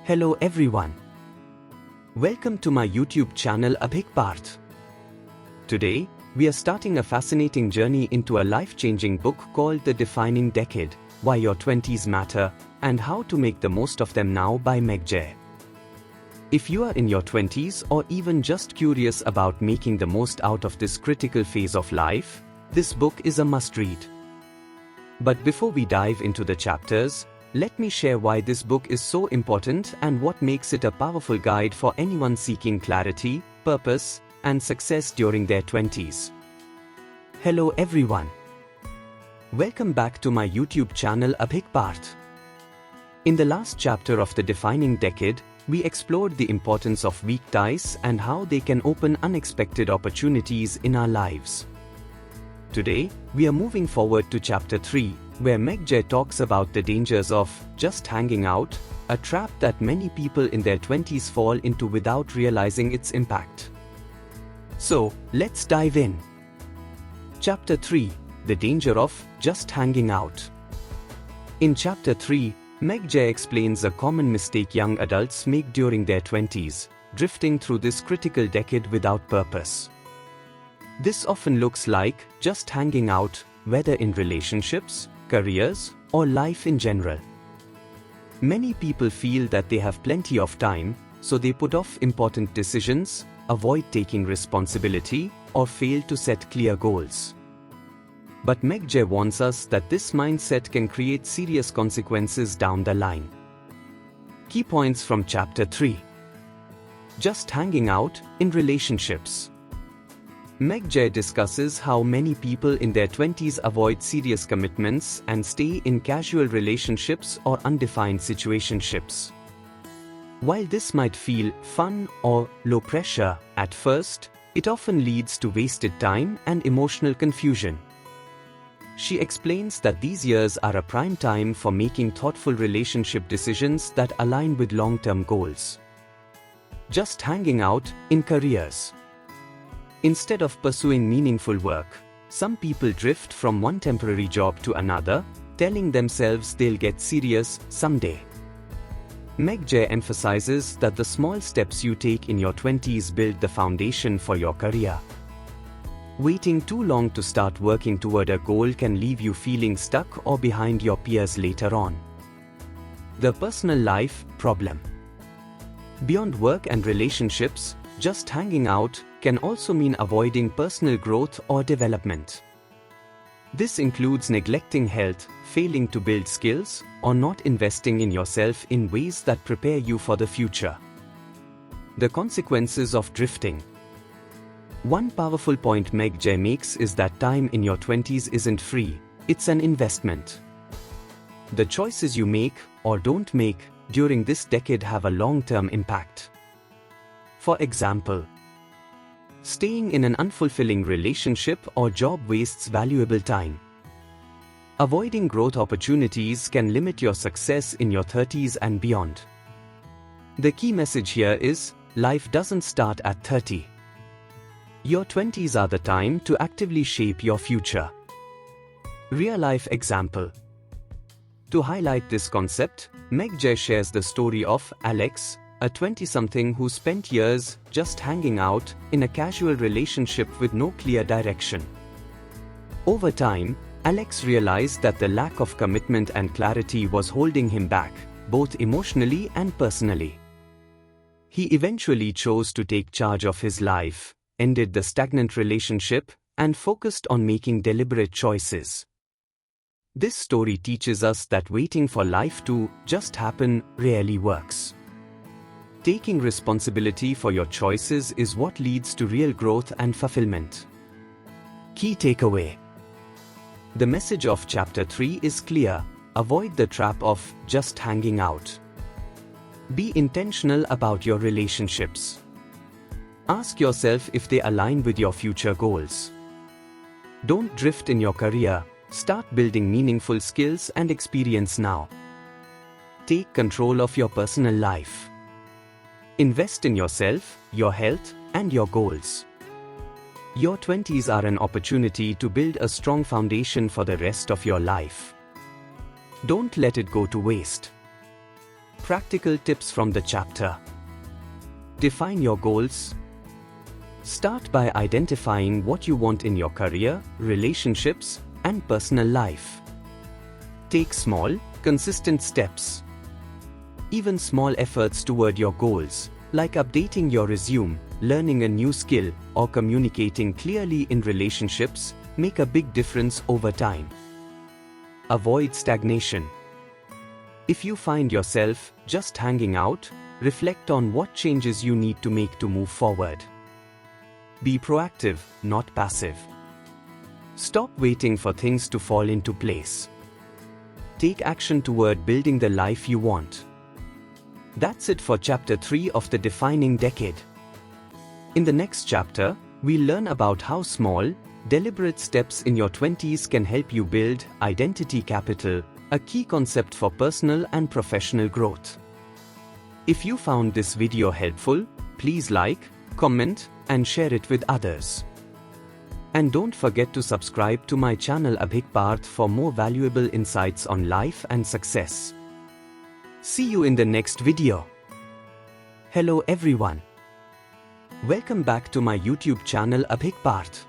Hello everyone. Welcome to my YouTube channel A Big Part. Today, we are starting a fascinating journey into a life-changing book called The Defining Decade, Why Your 20s Matter, and How to Make the Most of Them Now by Meg Jay. If you are in your 20s or even just curious about making the most out of this critical phase of life, this book is a must-read. But before we dive into the chapters, let me share why this book is so important and what makes it a powerful guide for anyone seeking clarity, purpose, and success during their 20s. Hello everyone. Welcome back to my YouTube channel A Big Part. In the last chapter of The Defining Decade, we explored the importance of weak ties and how they can open unexpected opportunities in our lives. Today, we are moving forward to Chapter 3, where Meg Jay talks about the dangers of just hanging out, a trap that many people in their 20s fall into without realizing its impact. So, let's dive in. Chapter 3, The Danger of Just Hanging Out. In Chapter 3, Meg Jay explains a common mistake young adults make during their 20s, drifting through this critical decade without purpose. This often looks like just hanging out, whether in relationships, careers, or life in general. Many people feel that they have plenty of time, so they put off important decisions, avoid taking responsibility, or fail to set clear goals. But Meg Jay warns us that this mindset can create serious consequences down the line. Key points from Chapter 3. Just hanging out in relationships. Meg Jay discusses how many people in their 20s avoid serious commitments and stay in casual relationships or undefined situationships. While this might feel fun or low pressure at first, it often leads to wasted time and emotional confusion. She explains that these years are a prime time for making thoughtful relationship decisions that align with long-term goals. Just hanging out in careers. Instead of pursuing meaningful work, some people drift from one temporary job to another, telling themselves they'll get serious someday. Meg Jay emphasizes that the small steps you take in your 20s build the foundation for your career. Waiting too long to start working toward a goal can leave you feeling stuck or behind your peers later on. The personal life problem. Beyond work and relationships, just hanging out can also mean avoiding personal growth or development. This includes neglecting health, failing to build skills, or not investing in yourself in ways that prepare you for the future. The consequences of drifting. One powerful point Meg Jay makes is that time in your 20s isn't free, it's an investment. The choices you make, or don't make, during this decade have a long-term impact. For example, staying in an unfulfilling relationship or job wastes valuable time. Avoiding growth opportunities can limit your success in your 30s and beyond. The key message here is, life doesn't start at 30. Your 20s are the time to actively shape your future. Real-life example. To highlight this concept, Meg Jay shares the story of Alex, a 20-something who spent years just hanging out in a casual relationship with no clear direction. Over time, Alex realized that the lack of commitment and clarity was holding him back, both emotionally and personally. He eventually chose to take charge of his life, ended the stagnant relationship, and focused on making deliberate choices. This story teaches us that waiting for life to just happen rarely works. Taking responsibility for your choices is what leads to real growth and fulfillment. Key takeaway. The message of Chapter 3 is clear: avoid the trap of just hanging out. Be intentional about your relationships. Ask yourself if they align with your future goals. Don't drift in your career, start building meaningful skills and experience now. Take control of your personal life. Invest in yourself, your health, and your goals. Your 20s are an opportunity to build a strong foundation for the rest of your life. Don't let it go to waste. Practical tips from the chapter. Define your goals. Start by identifying what you want in your career, relationships, and personal life. Take small, consistent steps. Even small efforts toward your goals, like updating your resume, learning a new skill, or communicating clearly in relationships, make a big difference over time. Avoid stagnation. If you find yourself just hanging out, reflect on what changes you need to make to move forward. Be proactive, not passive. Stop waiting for things to fall into place. Take action toward building the life you want. That's it for Chapter 3 of the Defining Decade. In the next chapter, we'll learn about how small, deliberate steps in your 20s can help you build identity capital, a key concept for personal and professional growth. If you found this video helpful, please like, comment, and share it with others. And don't forget to subscribe to my channel Abhik Parth for more valuable insights on life and success. See you in the next video. Hello everyone. Welcome back to my YouTube channel Abhik Parth.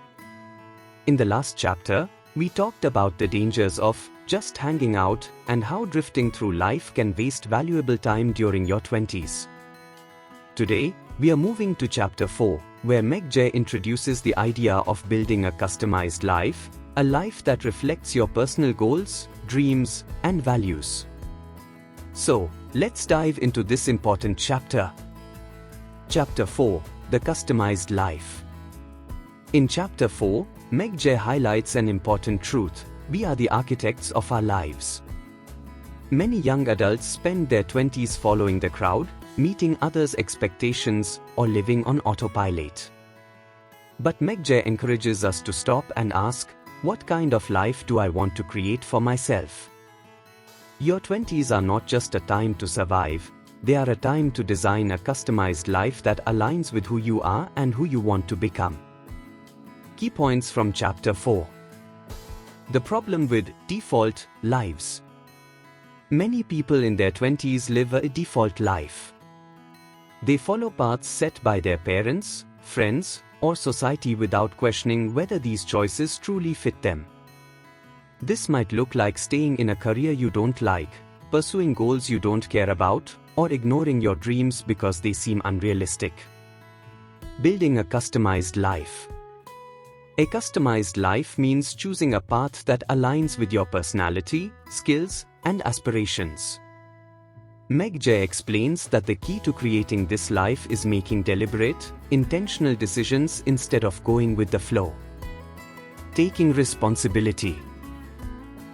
In the last chapter, we talked about the dangers of just hanging out and how drifting through life can waste valuable time during your 20s. Today, we are moving to Chapter 4, where Meg Jay introduces the idea of building a customized life, a life that reflects your personal goals, dreams, and values. So, let's dive into this important chapter. Chapter 4, The Customized Life. In Chapter 4, Meg Jay highlights an important truth: we are the architects of our lives. Many young adults spend their 20s following the crowd, meeting others' expectations, or living on autopilot. But Meg Jay encourages us to stop and ask, what kind of life do I want to create for myself? Your 20s are not just a time to survive, they are a time to design a customized life that aligns with who you are and who you want to become. Key points from Chapter 4. The problem with default lives. Many people in their 20s live a default life. They follow paths set by their parents, friends, or society without questioning whether these choices truly fit them. This might look like staying in a career you don't like, pursuing goals you don't care about, or ignoring your dreams because they seem unrealistic. Building a customized life. A customized life means choosing a path that aligns with your personality, skills, and aspirations. Meg Jay explains that the key to creating this life is making deliberate, intentional decisions instead of going with the flow. Taking responsibility.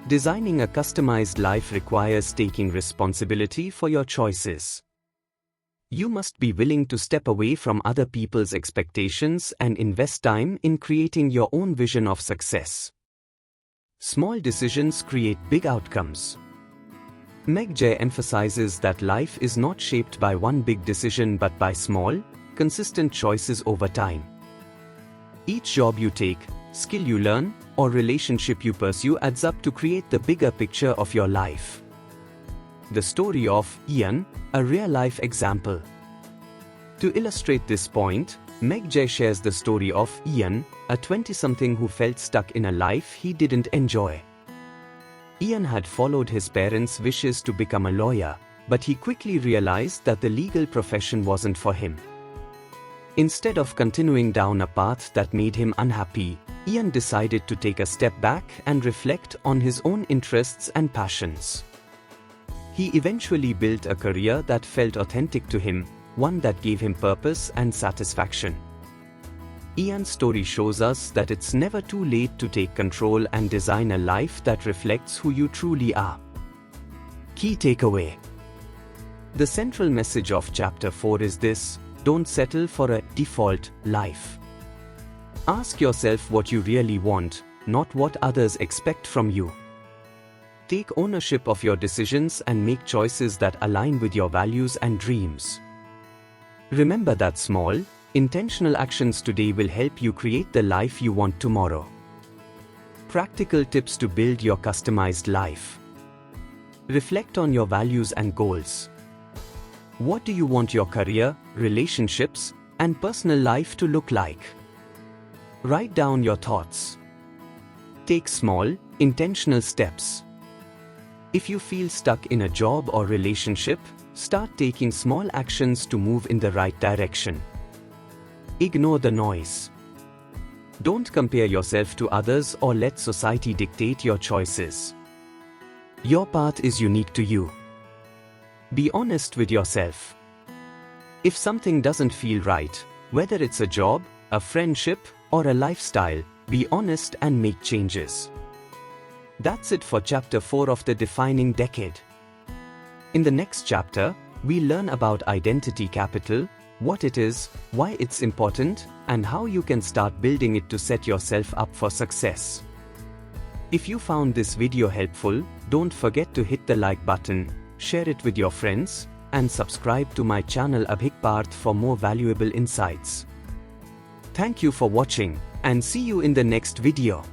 Designing a customized life requires taking responsibility for your choices. You must be willing to step away from other people's expectations and invest time in creating your own vision of success. Small decisions create big outcomes. Meg Jay emphasizes that life is not shaped by one big decision but by small, consistent choices over time. Each job you take, skill you learn, or relationship you pursue adds up to create the bigger picture of your life. The story of Ian, a real-life example. To illustrate this point, Meg Jay shares the story of Ian, a 20-something who felt stuck in a life he didn't enjoy. Ian had followed his parents' wishes to become a lawyer, but he quickly realized that the legal profession wasn't for him. Instead of continuing down a path that made him unhappy, Ian decided to take a step back and reflect on his own interests and passions. He eventually built a career that felt authentic to him, one that gave him purpose and satisfaction. Ian's story shows us that it's never too late to take control and design a life that reflects who you truly are. Key takeaway. The central message of Chapter 4 is this: don't settle for a default life. Ask yourself what you really want, not what others expect from you. Take ownership of your decisions and make choices that align with your values and dreams. Remember that small, intentional actions today will help you create the life you want tomorrow. Practical tips to build your customized life. Reflect on your values and goals. What do you want your career, relationships, and personal life to look like? Write down your thoughts. Take small, intentional steps. If you feel stuck in a job or relationship, start taking small actions to move in the right direction. Ignore the noise. Don't compare yourself to others or let society dictate your choices. Your path is unique to you. Be honest with yourself. If something doesn't feel right, whether it's a job, a friendship, or a lifestyle, be honest and make changes. That's it for Chapter 4 of the Defining Decade. In the next chapter, we learn about identity capital, what it is, why it's important, and how you can start building it to set yourself up for success. If you found this video helpful, don't forget to hit the like button, share it with your friends, and subscribe to my channel Abhik Parth for more valuable insights. Thank you for watching, and see you in the next video.